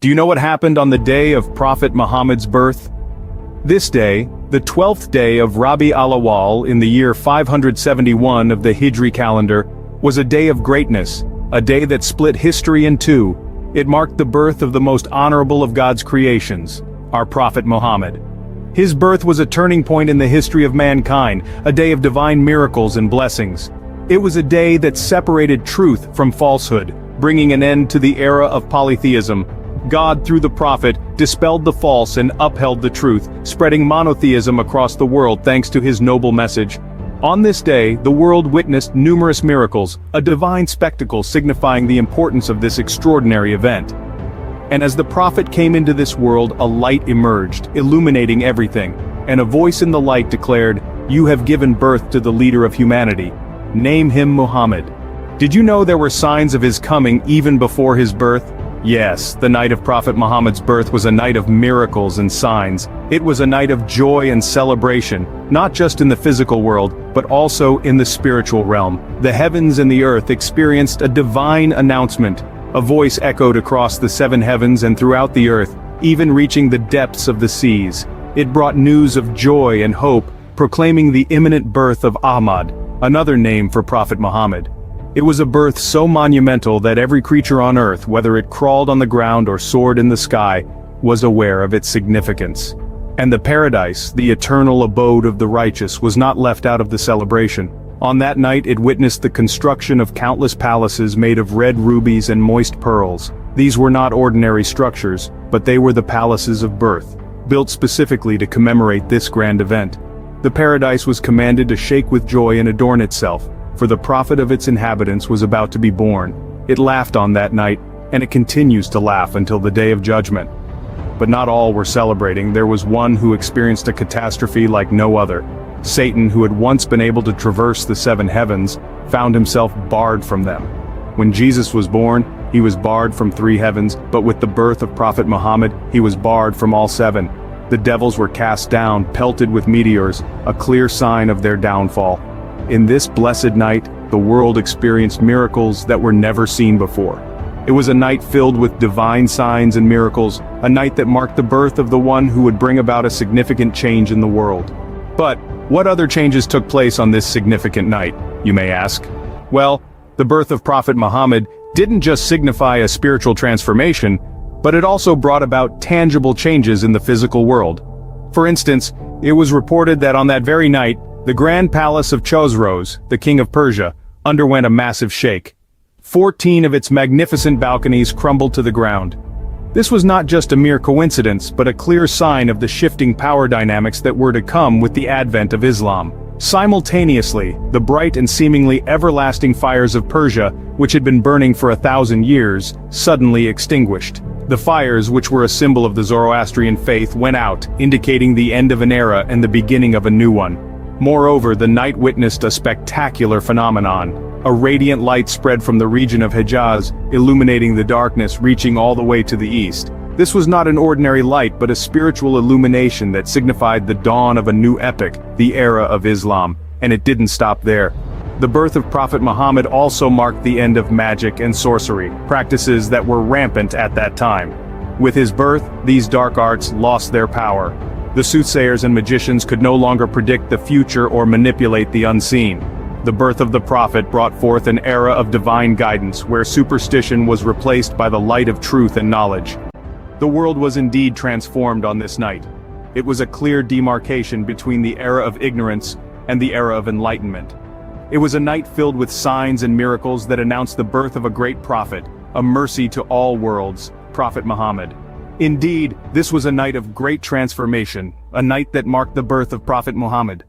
Do you know what happened on the day of Prophet Muhammad's birth? This day, the 12th day of Rabi al-Awwal in the year 571 of the Hijri calendar, was a day of greatness, a day that split history in two. It marked the birth of the most honorable of God's creations, our Prophet Muhammad. His birth was a turning point in the history of mankind, a day of divine miracles and blessings. It was a day that separated truth from falsehood, bringing an end to the era of polytheism. God, through the prophet, dispelled the false and upheld the truth, spreading monotheism across the world thanks to his noble message. On this day, the world witnessed numerous miracles, a divine spectacle signifying the importance of this extraordinary event. And as the prophet came into this world, a light emerged, illuminating everything, and a voice in the light declared, "You have given birth to the leader of humanity. Name him Muhammad." Did you know there were signs of his coming even before his birth? Yes, the night of Prophet Muhammad's birth was a night of miracles and signs. It was a night of joy and celebration, not just in the physical world, but also in the spiritual realm. The heavens and the earth experienced a divine announcement. A voice echoed across the seven heavens and throughout the earth, even reaching the depths of the seas. It brought news of joy and hope, proclaiming the imminent birth of Ahmad, another name for Prophet Muhammad. It was a birth so monumental that every creature on earth, whether it crawled on the ground or soared in the sky, was aware of its significance. And the paradise, the eternal abode of the righteous, was not left out of the celebration. On that night it witnessed the construction of countless palaces made of red rubies and moist pearls. These were not ordinary structures, but they were the palaces of birth, built specifically to commemorate this grand event. The paradise was commanded to shake with joy and adorn itself, for the prophet of its inhabitants was about to be born. It laughed on that night, and it continues to laugh until the day of judgment. But not all were celebrating. There was one who experienced a catastrophe like no other. Satan, who had once been able to traverse the seven heavens, found himself barred from them. When Jesus was born, he was barred from 3 heavens, but with the birth of Prophet Muhammad, he was barred from all 7. The devils were cast down, pelted with meteors, a clear sign of their downfall. In this blessed night, the world experienced miracles that were never seen before. It was a night filled with divine signs and miracles, a night that marked the birth of the one who would bring about a significant change in the world. But, what other changes took place on this significant night, you may ask? Well, the birth of Prophet Muhammad didn't just signify a spiritual transformation, but it also brought about tangible changes in the physical world. For instance, it was reported that on that very night, the grand palace of Chosroes, the king of Persia, underwent a massive shake. 14 of its magnificent balconies crumbled to the ground. This was not just a mere coincidence, but a clear sign of the shifting power dynamics that were to come with the advent of Islam. Simultaneously, the bright and seemingly everlasting fires of Persia, which had been burning for 1,000 years, suddenly extinguished. The fires, which were a symbol of the Zoroastrian faith, went out, indicating the end of an era and the beginning of a new one. Moreover, the night witnessed a spectacular phenomenon. A radiant light spread from the region of Hejaz, illuminating the darkness reaching all the way to the east. This was not an ordinary light but a spiritual illumination that signified the dawn of a new epoch, the era of Islam, and it didn't stop there. The birth of Prophet Muhammad also marked the end of magic and sorcery, practices that were rampant at that time. With his birth, these dark arts lost their power. The soothsayers and magicians could no longer predict the future or manipulate the unseen. The birth of the prophet brought forth an era of divine guidance where superstition was replaced by the light of truth and knowledge. The world was indeed transformed on this night. It was a clear demarcation between the era of ignorance and the era of enlightenment. It was a night filled with signs and miracles that announced the birth of a great prophet, a mercy to all worlds, Prophet Muhammad. Indeed, this was a night of great transformation, a night that marked the birth of Prophet Muhammad.